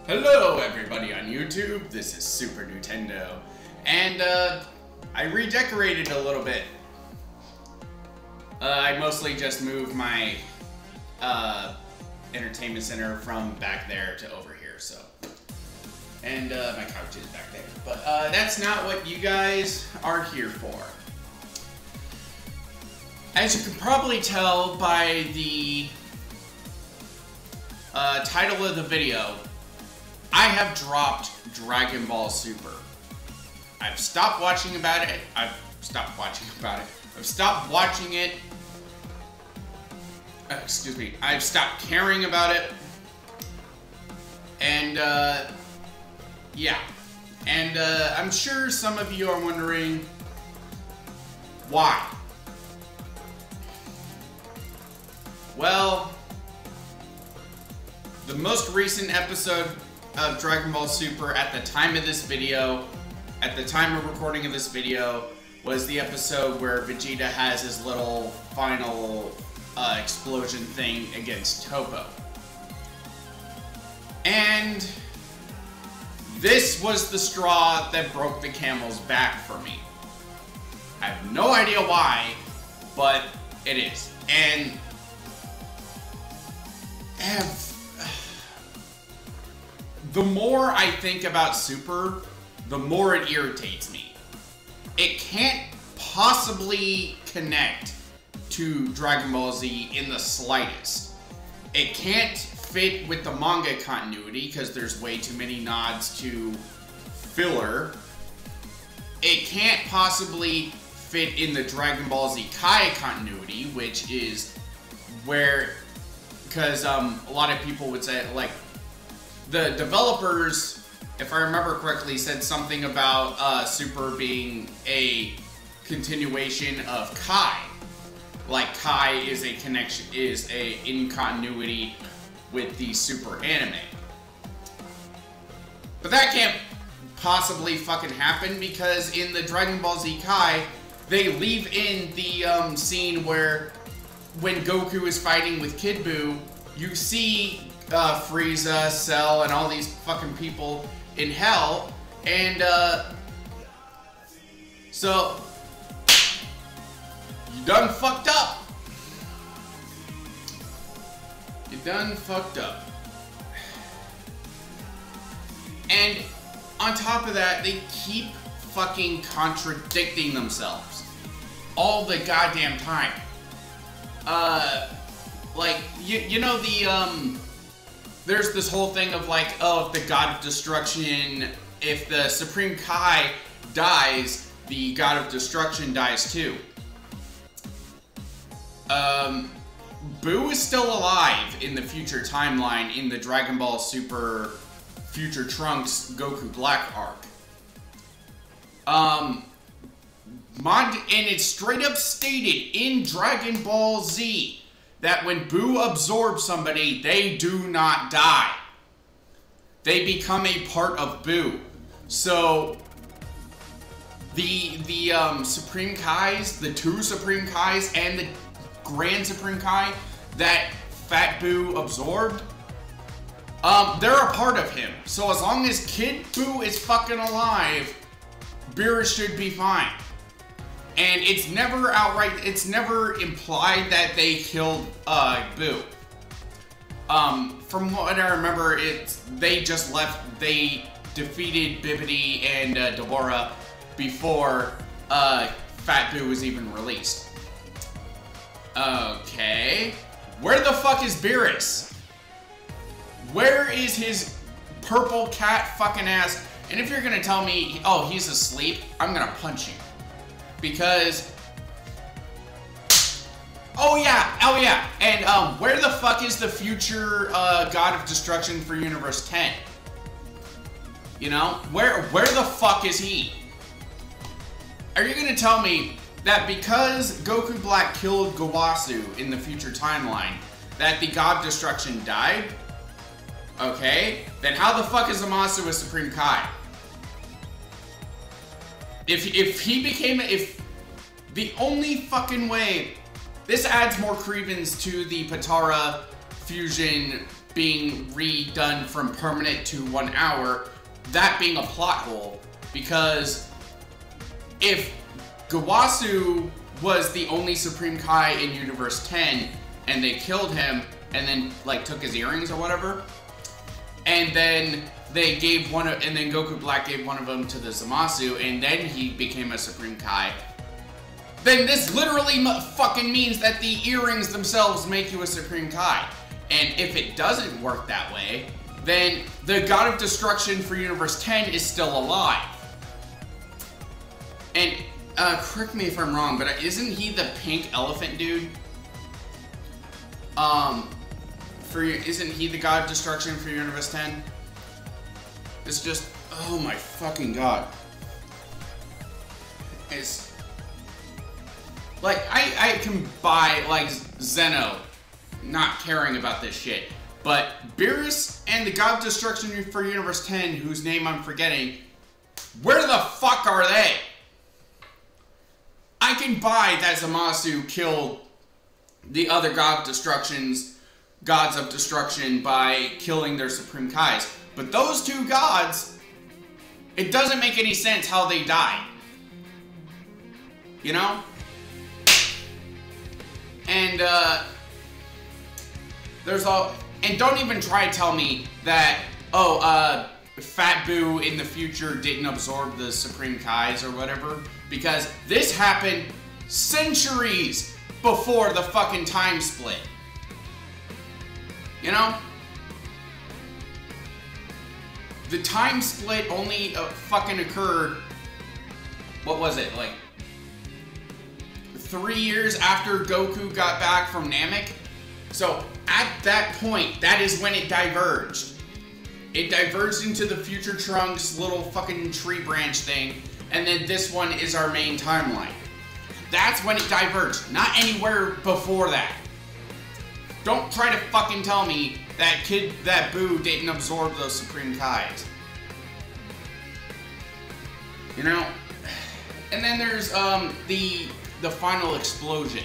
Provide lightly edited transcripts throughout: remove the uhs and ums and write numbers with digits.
Hello everybody on YouTube, this is Super Nintendo, and I redecorated a little bit. I mostly just moved my entertainment center from back there to over here, so. And my couch is back there, but that's not what you guys are here for. As you can probably tell by the title of the video, I have dropped Dragonball Super. I've stopped watching about it. I've stopped watching it. Excuse me. I've stopped caring about it. And, yeah. And, I'm sure some of you are wondering why. Well, the most recent episode of Dragon Ball Super at the time of this video, at the time of recording of this video, was the episode where Vegeta has his little final explosion thing against Topo. And this was the straw that broke the camel's back for me. I have no idea why, but it is. And the more I think about Super, the more it irritates me. It can't possibly connect to Dragon Ball Z in the slightest. It can't fit with the manga continuity because there's way too many nods to filler. It can't possibly fit in the Dragon Ball Z Kai continuity, which is where, because a lot of people would say, like, the developers, if I remember correctly, said something about Super being a continuation of Kai. Like Kai is a connection, is in continuity with the Super anime. But that can't possibly fucking happen because in the Dragon Ball Z Kai, they leave in the scene where when Goku is fighting with Kid Buu, you see Frieza, Cell, and all these fucking people in hell, and so you done fucked up. You done fucked up. And on top of that, they keep fucking contradicting themselves all the goddamn time. Like, you know the, there's this whole thing of like, oh, if the God of Destruction, if the Supreme Kai dies, the God of Destruction dies too. Buu is still alive in the future timeline in the Dragon Ball Super Future Trunks Goku Black arc. And it's straight up stated in Dragon Ball Z that when Buu absorbs somebody, they do not die. They become a part of Buu. So the Supreme Kais, the two Supreme Kais, and the Grand Supreme Kai that Fat Buu absorbed, they're a part of him. So as long as Kid Buu is fucking alive, Beerus should be fine. And it's never outright, it's never implied that they killed Buu. From what I remember, they just left, they defeated Bibbidi and Deborah before Fat Buu was even released. Okay. Where the fuck is Beerus? Where is his purple cat fucking ass? And if you're gonna tell me, oh, he's asleep, I'm gonna punch you. Because, oh yeah, and where the fuck is the future God of Destruction for Universe 10? You know, where the fuck is he? Are you gonna tell me that because Goku Black killed Gowasu in the future timeline, that the God of Destruction died? Okay, then how the fuck is Zamasu a Supreme Kai? If the only fucking way, this adds more credence to the Patara fusion being redone from permanent to 1 hour, that being a plot hole, because if Gawasu was the only Supreme Kai in Universe 10, and they killed him, and then, like, took his earrings or whatever, and then they gave and then Goku Black gave one of them to the Zamasu, and then he became a Supreme Kai, then this literally fucking means that the earrings themselves make you a Supreme Kai. And if it doesn't work that way, then the God of Destruction for Universe 10 is still alive. And, correct me if I'm wrong, but isn't he the pink elephant dude? Isn't he the God of Destruction for Universe 10? It's just, oh my fucking god. It's, like, I can buy, like, Zeno not caring about this shit, but Beerus and the God of Destruction for Universe 10, whose name I'm forgetting, where the fuck are they? I can buy that Zamasu killed the other Gods of Destruction by killing their Supreme Kais, but those two gods, it doesn't make any sense how they died. You know? And, and don't even try to tell me that, Fat Boo in the future didn't absorb the Supreme Kais or whatever, because this happened centuries before the fucking time split. You know? The time split only fucking occurred, what was it, like 3 years after Goku got back from Namek? So, at that point, that is when it diverged. It diverged into the Future Trunks little fucking tree branch thing, and then this one is our main timeline. That's when it diverged, not anywhere before that. Don't try to fucking tell me that Boo didn't absorb those Supreme Kais. You know? And then there's, the final explosion.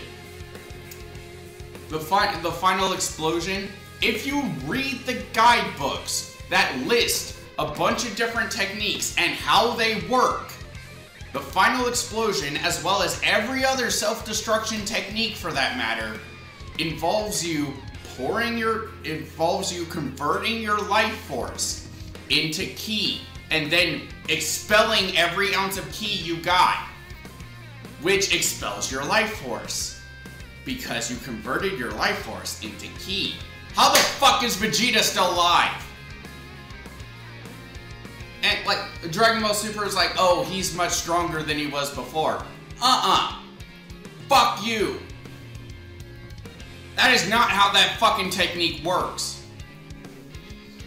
The final explosion, if you read the guidebooks that list a bunch of different techniques and how they work, the final explosion, as well as every other self-destruction technique for that matter, involves you converting your life force into ki, and then expelling every ounce of ki you got, which expels your life force, because you converted your life force into ki. How the fuck is Vegeta still alive? And, like, Dragon Ball Super is like, oh, he's much stronger than he was before. Fuck you. That is not how that fucking technique works.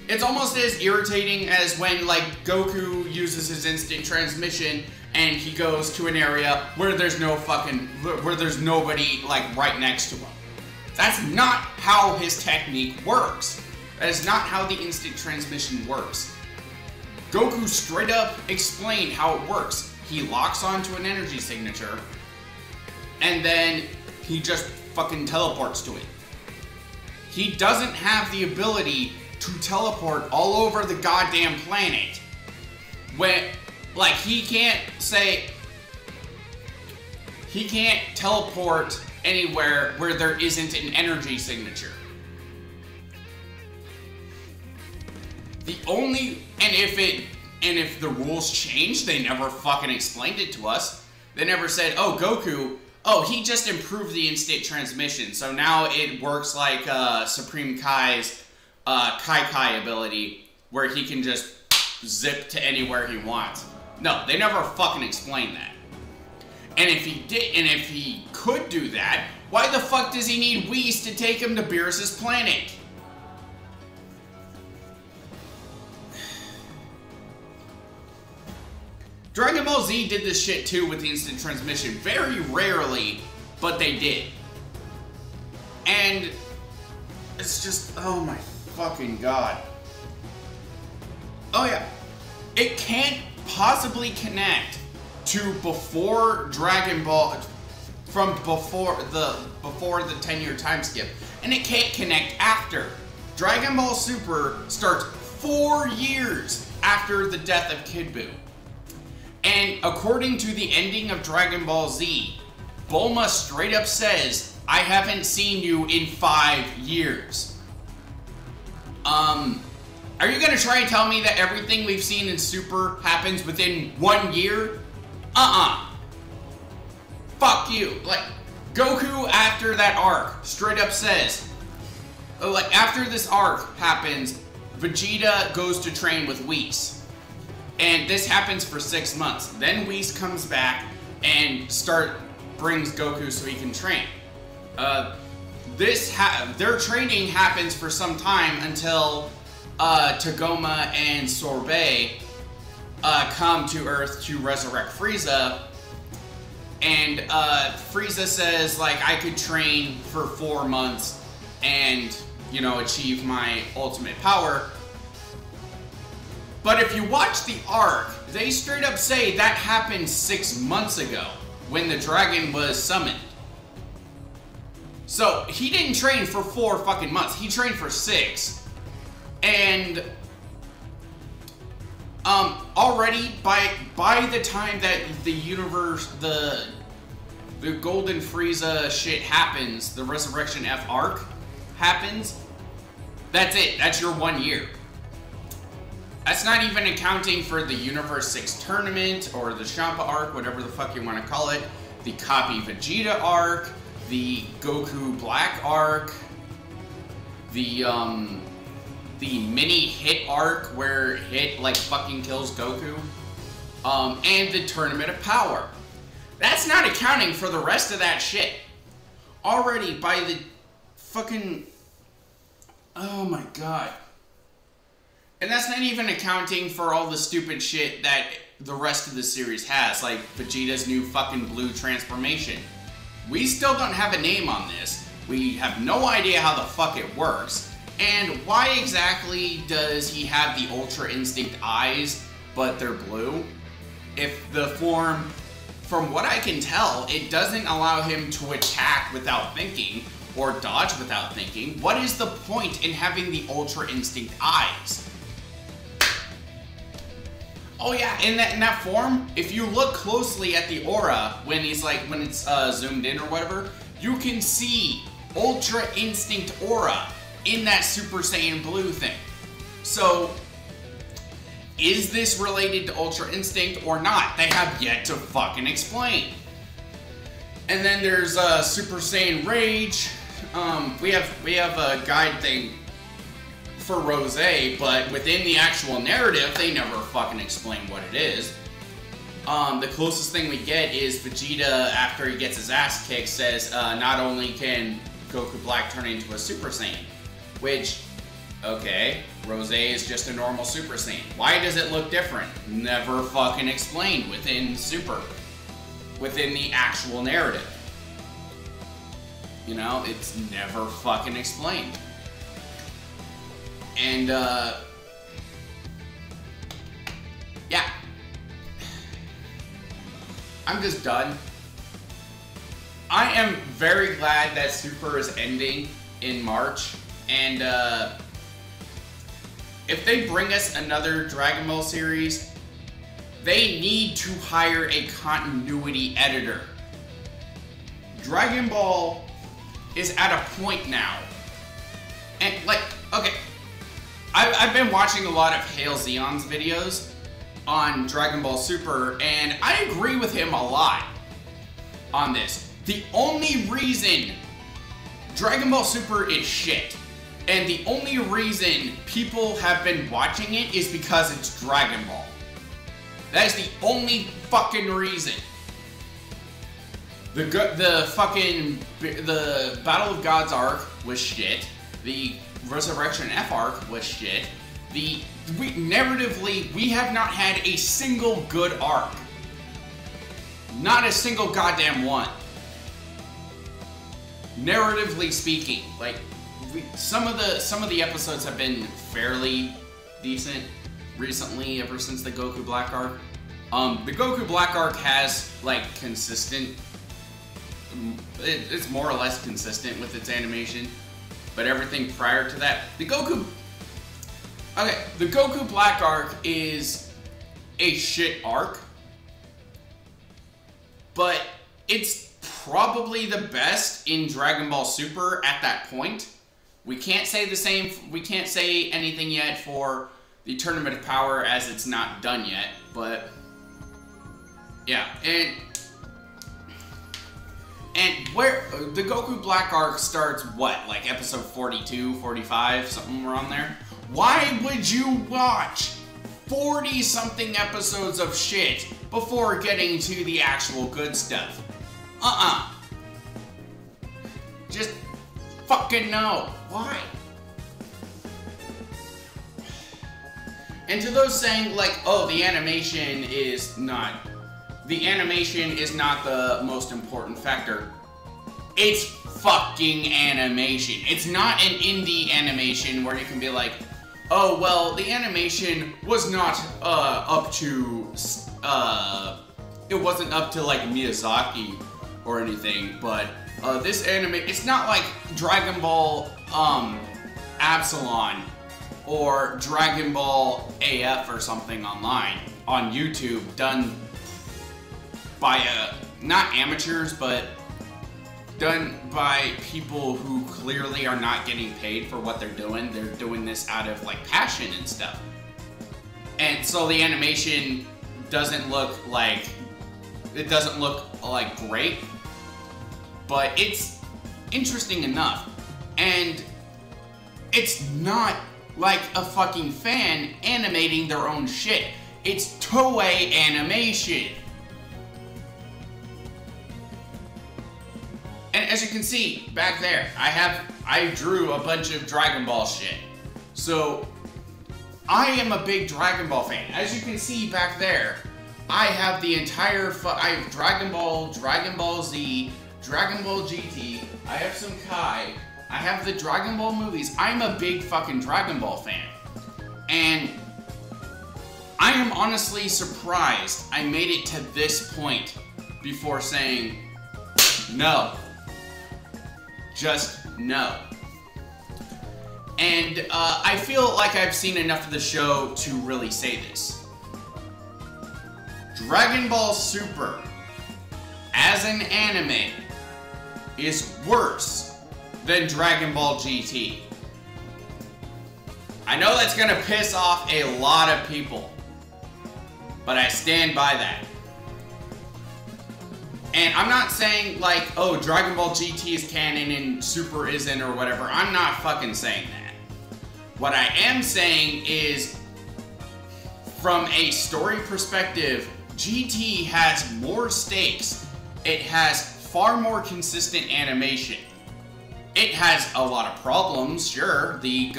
It's almost as irritating as when, like, Goku uses his instant transmission and he goes to an area where there's nobody, like, right next to him. That's not how his technique works. That is not how the instant transmission works. Goku straight up explained how it works. He locks onto an energy signature, and then he just fucking teleports to it. He doesn't have the ability to teleport all over the goddamn planet. When, like, he can't teleport anywhere where there isn't an energy signature. And if the rules changed, they never fucking explained it to us. They never said, oh, Goku, he just improved the instant transmission, so now it works like Supreme Kai's Kai ability, where he can just zip to anywhere he wants. No, they never fucking explained that. And if he could do that, why the fuck does he need Whis to take him to Beerus' planet? Dragon Ball Z did this shit too with the instant transmission. Very rarely, but they did. And it's just, oh my fucking god. Oh yeah. It can't possibly connect to before Dragon Ball, from before the 10-year time skip. And it can't connect after. Dragon Ball Super starts 4 years after the death of Kid Buu. And according to the ending of Dragon Ball Z, Bulma straight up says, I haven't seen you in 5 years. Are you gonna try and tell me that everything we've seen in Super happens within 1 year? Fuck you. Like, Goku after that arc straight up says, like, after this arc happens, Vegeta goes to train with Whis. And this happens for 6 months. Then Whis comes back and brings Goku so he can train. Their training happens for some time until Tagoma and Sorbet come to Earth to resurrect Frieza. And Frieza says, like, I could train for 4 months and, you know, achieve my ultimate power. But if you watch the arc, they straight up say that happened 6 months ago when the dragon was summoned. So he didn't train for 4 fucking months. He trained for 6. And already by the time that the universe, the Golden Frieza shit happens, the Resurrection F arc happens, that's it. That's your 1 year. That's not even accounting for the Universe 6 tournament or the Champa arc, whatever the fuck you want to call it, the Copy Vegeta arc, the Goku Black arc, the mini Hit arc where Hit like fucking kills Goku, and the Tournament of Power. That's not accounting for the rest of that shit. Already by the fucking, oh my god. And that's not even accounting for all the stupid shit that the rest of the series has, like Vegeta's new fucking blue transformation. We still don't have a name on this. We have no idea how the fuck it works. And why exactly does he have the Ultra Instinct eyes, but they're blue? If the form, from what I can tell, it doesn't allow him to attack without thinking, or dodge without thinking, what is the point in having the Ultra Instinct eyes? Oh yeah, in that form, if you look closely at the aura, when it's zoomed in or whatever, you can see Ultra Instinct aura in that Super Saiyan Blue thing. So, is this related to Ultra Instinct or not? They have yet to fucking explain. And then there's Super Saiyan Rage. We have a guide thing for Rose, but within the actual narrative, they never fucking explain what it is. The closest thing we get is Vegeta, after he gets his ass kicked, says not only can Goku Black turn into a Super Saiyan, which, okay, Rose is just a normal Super Saiyan. Why does it look different? Never fucking explained within the actual narrative. You know, it's never fucking explained. And, yeah. I'm just done. I am very glad that Super is ending in March, and, if they bring us another Dragon Ball series, they need to hire a continuity editor. Dragon Ball is at a point now, and, like, okay, I've been watching a lot of Hail Zeon's videos on Dragon Ball Super, and I agree with him a lot on this. The only reason Dragon Ball Super is shit, and the only reason people have been watching it is because it's Dragon Ball. That is the only fucking reason. The Battle of Gods arc was shit. The Resurrection F arc was shit. Narratively, we have not had a single good arc. Not a single goddamn one. Narratively speaking, like, some of the episodes have been fairly decent recently, ever since the Goku Black arc. The Goku Black arc has, like, consistent, it's more or less consistent with its animation. but everything prior to that, the Goku Black arc is a shit arc, but it's probably the best in Dragon Ball Super at that point. We can't say the same, we can't say anything yet for the Tournament of Power as it's not done yet, but yeah, and where the Goku Black arc starts, what, like episode 42, 45, something around there? Why would you watch 40-something episodes of shit before getting to the actual good stuff? Just fucking no. Why? And to those saying, like, oh, the animation is not the most important factor. It's fucking animation. It's not an indie animation where you can be like, oh, well, the animation was not up to, it wasn't up to, like, Miyazaki or anything, but this anime, it's not like Dragon Ball, Absalon, or Dragon Ball AF or something online, on YouTube, done by, not amateurs, but done by people who clearly are not getting paid for what they're doing. They're doing this out of, like, passion and stuff. And so the animation doesn't look like, it doesn't look, like, great, but it's interesting enough. And it's not like a fucking fan animating their own shit. It's Toei animation. And as you can see back there, I drew a bunch of Dragon Ball shit. So I am a big Dragon Ball fan. As you can see back there, I have the entire I have Dragon Ball, Dragon Ball Z, Dragon Ball GT, I have some Kai, I have the Dragon Ball movies. I'm a big fucking Dragon Ball fan. And I am honestly surprised I made it to this point before saying no. Just no. And I feel like I've seen enough of the show to really say this. Dragon Ball Super, as an anime, is worse than Dragon Ball GT. I know that's gonna piss off a lot of people, but I stand by that. And I'm not saying, like, oh, Dragon Ball GT is canon and Super isn't or whatever. I'm not fucking saying that. What I am saying is, from a story perspective, GT has more stakes. It has far more consistent animation. It has a lot of problems, sure. The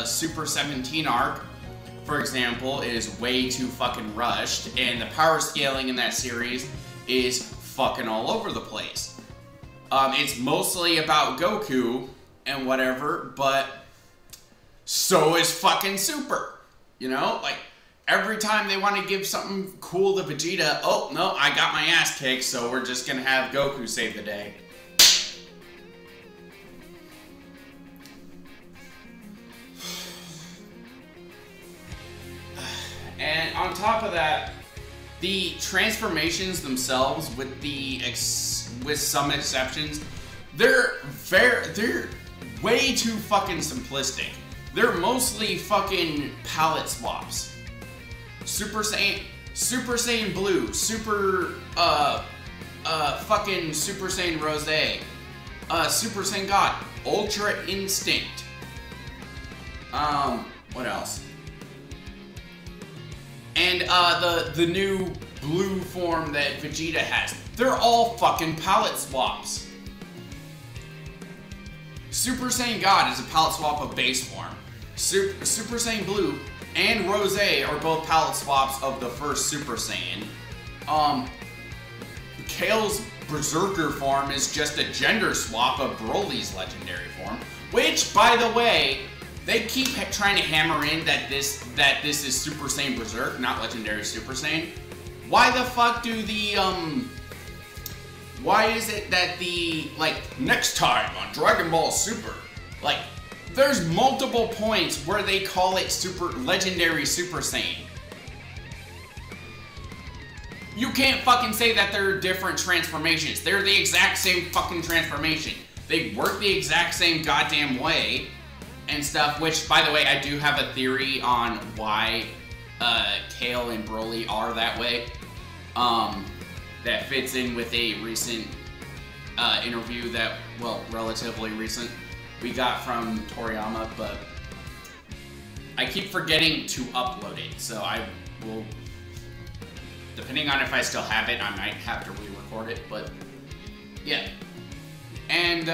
Super 17 arc, for example, is way too fucking rushed, and the power scaling in that series is fucking all over the place. It's mostly about Goku and whatever, but so is fucking Super. You know, like, every time they want to give something cool to Vegeta, oh, no, I got my ass kicked, so we're just gonna have Goku save the day. And on top of that, the transformations themselves, with some exceptions, they're way too fucking simplistic. They're mostly fucking palette swaps. Super Saiyan Blue, fucking Super Saiyan Rose, Super Saiyan God, Ultra Instinct. What else? And the new blue form that Vegeta has. They're all fucking palette swaps. Super Saiyan God is a palette swap of base form. Super Saiyan Blue and Rose are both palette swaps of the first Super Saiyan. Kale's Berserker form is just a gender swap of Broly's legendary form, which, by the way, they keep trying to hammer in that this is Super Saiyan Berserk, not Legendary Super Saiyan. Why the fuck do the, why is it that the, like, next time on Dragon Ball Super, Like, there's multiple points where they call it legendary Super Saiyan. You can't fucking say that they're different transformations. They're the exact same fucking transformation. They work the exact same goddamn way and stuff, which, by the way, I do have a theory on why Kale and Broly are that way. That fits in with a recent interview that, well, relatively recent, we got from Toriyama, but I keep forgetting to upload it, so I will, depending on if I still have it, I might have to re-record it, but yeah. And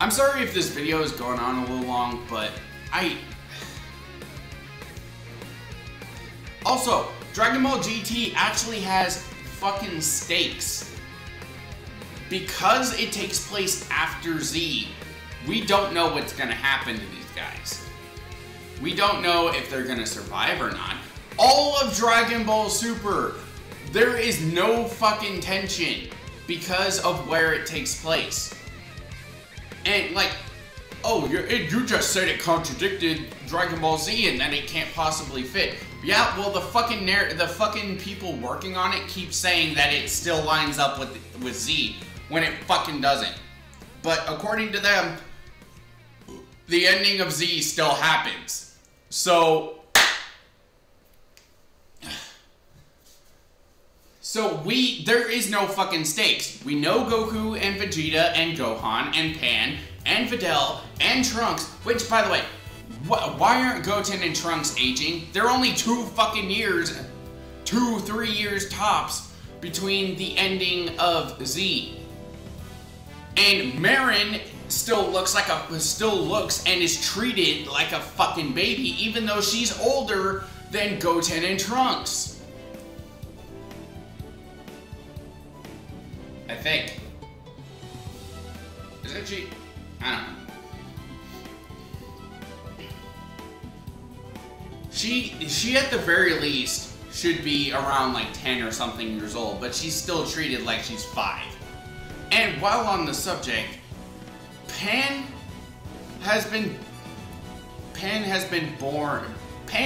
I'm sorry if this video is going on a little long, but also, Dragon Ball GT actually has fucking stakes. Because it takes place after Z, we don't know what's gonna happen to these guys. We don't know if they're gonna survive or not. All of Dragon Ball Super, there is no fucking tension because of where it takes place. And like, oh, you just said it contradicted Dragon Ball Z and that it can't possibly fit. Yeah, well, the fucking people working on it keep saying that it still lines up with Z when it fucking doesn't. But according to them, the ending of Z still happens. So there is no fucking stakes. We know Goku and Vegeta and Gohan and Pan and Videl and Trunks, which, by the way, why aren't Goten and Trunks aging? They're only 2 fucking years, 3 years tops between the ending of Z. And Marin still looks and is treated like a fucking baby, even though she's older than Goten and Trunks. I think. Isn't she? I don't know. She at the very least should be around like 10 or something years old, but she's still treated like she's 5. And while on the subject, Pan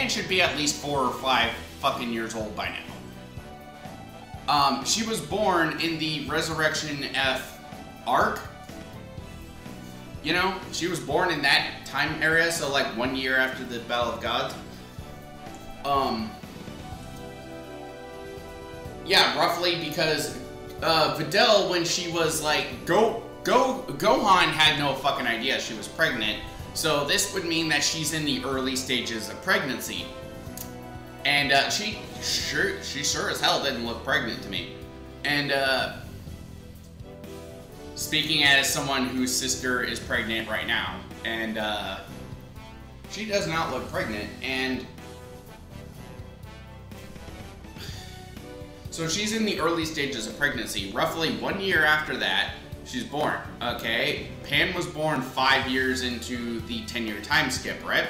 should be at least 4 or 5 fucking years old by now. She was born in the Resurrection F arc. You know, she was born in that time area, so like 1 year after the Battle of Gods. Yeah, roughly, because Videl, when she was like, Gohan had no fucking idea she was pregnant, so this would mean that she's in the early stages of pregnancy. And she sure as hell didn't look pregnant to me. And speaking as someone whose sister is pregnant right now, and she does not look pregnant, and so she's in the early stages of pregnancy. Roughly 1 year after that, she's born, okay? Pan was born 5 years into the 10-year time skip, right?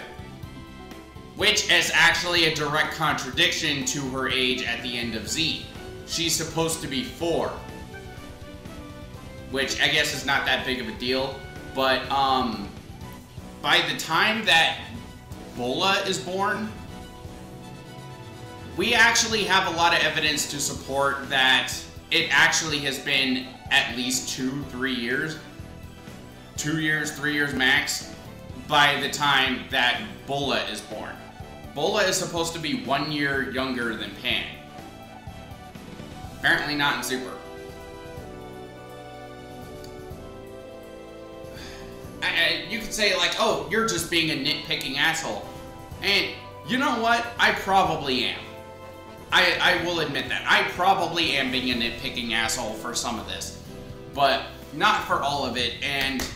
Which is actually a direct contradiction to her age at the end of Z. She's supposed to be 4. Which I guess is not that big of a deal, but by the time that Bola is born, we actually have a lot of evidence to support that it actually has been at least 2-3 years. 2 years, 3 years max, by the time that Bola is born. Bola is supposed to be 1 year younger than Pan. Apparently not in Super. You could say like, oh, you're just being a nitpicking asshole. And you know what? I probably am. I will admit that. I probably am being a nitpicking asshole for some of this. But not for all of it. And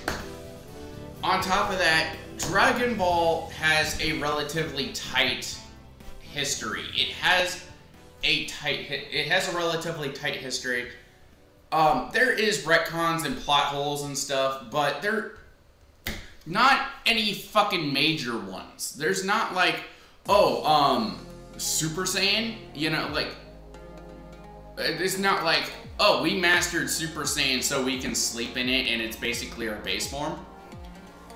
on top of that, Dragon Ball has a relatively tight history. It has a relatively tight history. There is retcons and plot holes and stuff, but they're not any fucking major ones. There's not like, oh, Super Saiyan, you know, like, it's not like, oh, we mastered Super Saiyan so we can sleep in it and it's basically our base form.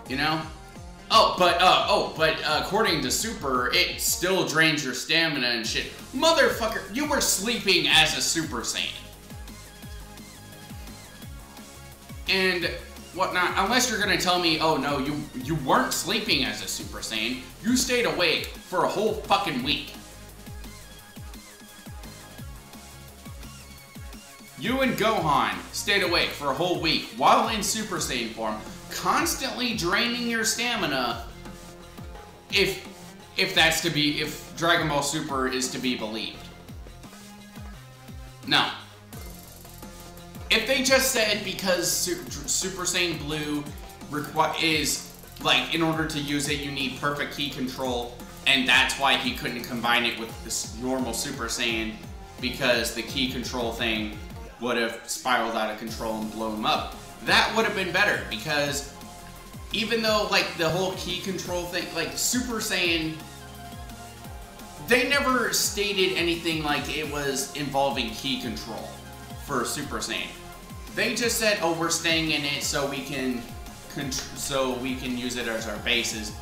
You know? Oh, but according to Super, it still drains your stamina and shit. Motherfucker, you were sleeping as a Super Saiyan. And whatnot, unless you're gonna tell me, oh no, you weren't sleeping as a Super Saiyan, you stayed awake for a whole fucking week. You and Gohan stayed awake for a whole week while in Super Saiyan form, constantly draining your stamina if Dragon Ball Super is to be believed. No. If they just said because Super Saiyan Blue is, like, in order to use it you need perfect ki control, and that's why he couldn't combine it with this normal Super Saiyan, because the ki control thing would have spiraled out of control and blown him up, that would have been better, because even though, like, the whole ki control thing, like, Super Saiyan, they never stated anything like it was involving ki control for Super Saiyan. They just said, oh, we're staying in it so we can use it as our bases.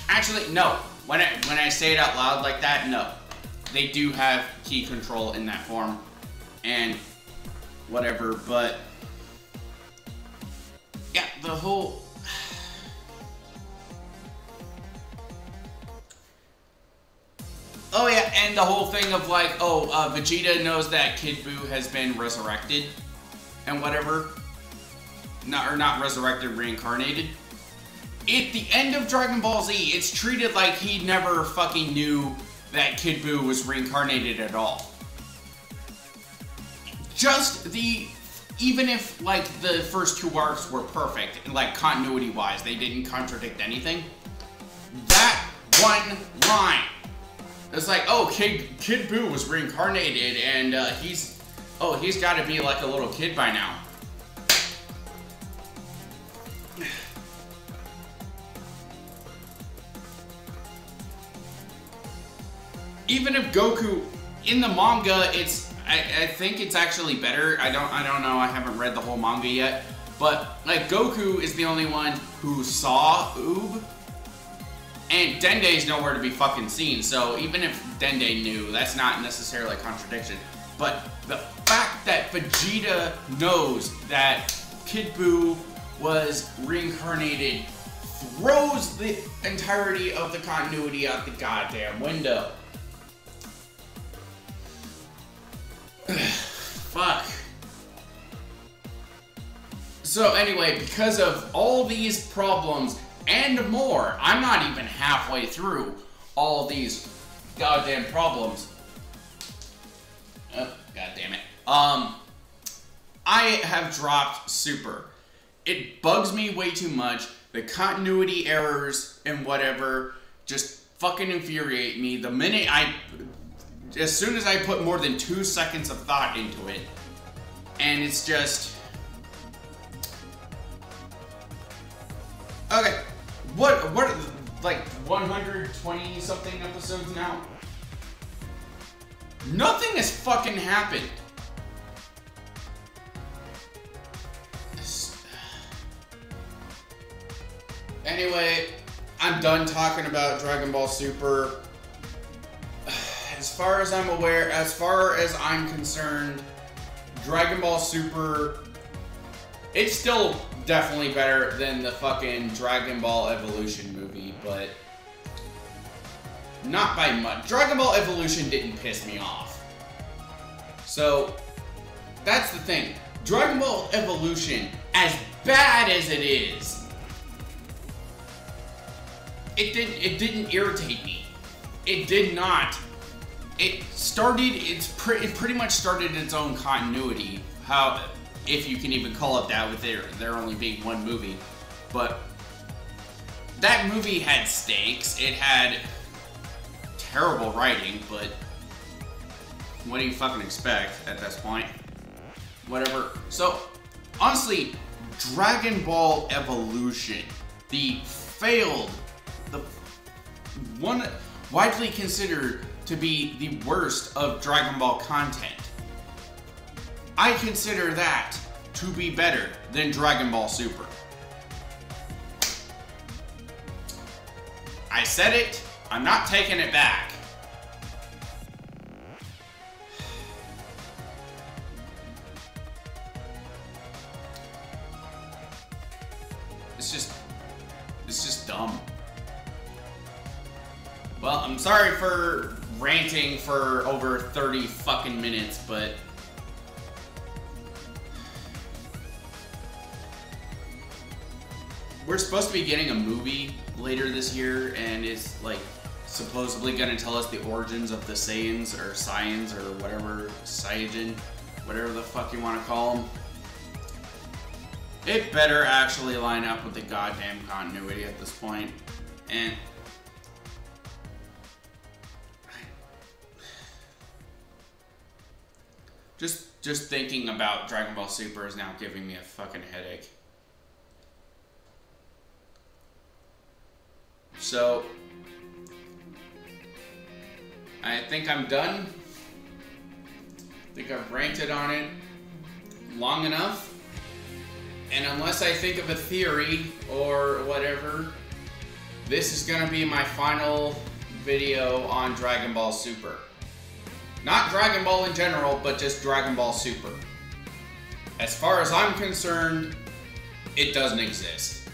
Actually, no. When I say it out loud like that, no. They do have ki control in that form and whatever, but yeah, the whole oh yeah, and the whole thing of like, oh, Vegeta knows that Kid Buu has been resurrected and whatever. Not resurrected, reincarnated. At the end of Dragon Ball Z, it's treated like he never fucking knew that Kid Buu was reincarnated at all. Even if, like, the first two arcs were perfect, like, continuity-wise, they didn't contradict anything, that one line, it's like, oh, Kid Buu was reincarnated, and, he's gotta be like a little kid by now. Even if Goku, in the manga, I think it's actually better. I don't know. I haven't read the whole manga yet. But, like, Goku is the only one who saw Oob. And Dende's nowhere to be fucking seen. So even if Dende knew, that's not necessarily a contradiction. But the fact that Vegeta knows that Kid Buu was reincarnated throws the entirety of the continuity out the goddamn window. Fuck. So anyway, because of all these problems and more, I'm not even halfway through all these goddamn problems. Oh, god damn it. I have dropped Super. It bugs me way too much. The continuity errors and whatever just fucking infuriate me. As soon as I put more than 2 seconds of thought into it, and it's just... Okay, what are, like, 120 something episodes now? Nothing has fucking happened. Anyway, I'm done talking about Dragon Ball Super. As far as I'm aware, as far as I'm concerned, Dragon Ball Super, it's still definitely better than the fucking Dragon Ball Evolution movie, but not by much. Dragon Ball Evolution didn't piss me off. So, that's the thing. Dragon Ball Evolution, as bad as it is, it didn't irritate me. It did not. It pretty much started its own continuity, how, if you can even call it that, with there only being one movie. But that movie had stakes. It had terrible writing, but what do you fucking expect at this point? Whatever. So, honestly, Dragon Ball Evolution, the one widely considered to be the worst of Dragon Ball content. I consider that to be better than Dragon Ball Super. I said it, I'm not taking it back. It's just dumb. Well, I'm sorry for ranting for over 30 fucking minutes, but we're supposed to be getting a movie later this year, and it's like supposedly gonna tell us the origins of the Saiyans or Saiyans or whatever, Saiyajin, whatever the fuck you want to call them. It better actually line up with the goddamn continuity at this point. And just thinking about Dragon Ball Super is now giving me a fucking headache. So I think I'm done. I think I've ranted on it long enough. And unless I think of a theory or whatever, this is gonna be my final video on Dragon Ball Super. Not Dragon Ball in general, but just Dragon Ball Super. As far as I'm concerned, it doesn't exist.